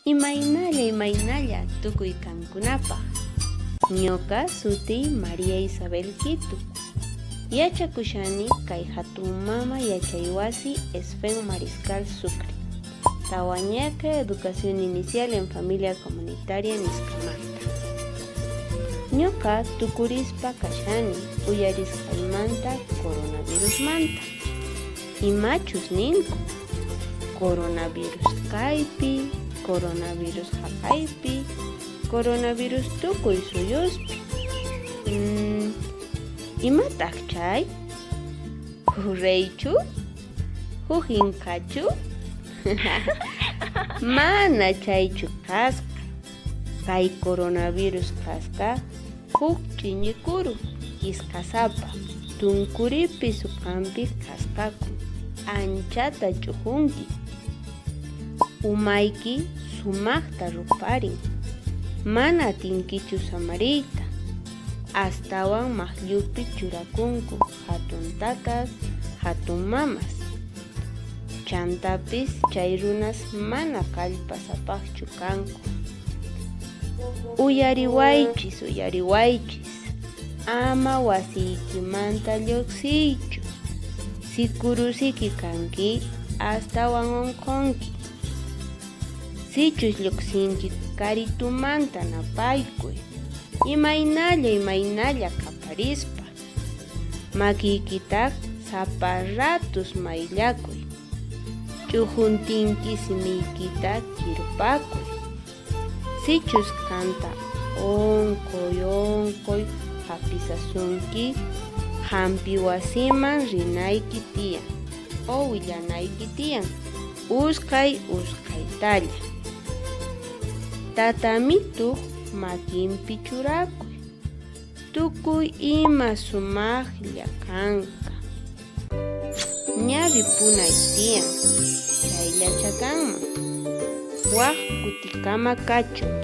Imaynalla tukuy kankunapaq. Ñuqa sutiy María Isabel Quito. Yachakushani kay hatun mama yachay wasi Esfen Mariscal Sucre. Tawañaqa educación inicial en familia comunitaria nisqamanta. Ñuqa tukurispa kashani uyarisqaymanta coronavirusmanta. Imachus ninku? Coronavirus kaypi, coronavirus hapaypi, coronavirus tukuy suyuspi. Imataq chay? Hurreychu? Hujinqachu? Mana chaychu kasqa. Kay coronavirus kasqa huk ch'iñikuru kiskasapa tunkuripi suqanpi kasqaku anchata ch'uqunki. Umayki sumaqta ruparin, mana atinkichu samariyta. Astawan maqllupi churakunku hatun tatas, hatun mamas. Chantapis chay runas mana kallpasapaqchu kanku. Uyariwaychis, ama wasiykimanta lluqsiychu. Sikurusiki kanki, astawan onqonki. Sichus lluqsinki karitumanta napaykuy. Imaynalla kaparispa. Makiykitaq sapa ratus mayllakuy. Ch'uquntinki simiykita kirpakuy. Sichus kanta onqoy hapisasunki hampi wasiman rinayki tiyan o willanayki tiyan usqaytalla. Tatamituq makinpi churakuy. Tukuy ima sumaqlla kanqa. Ñawi punay tiyan, chayllacha kanman. Waq kutikama kachun.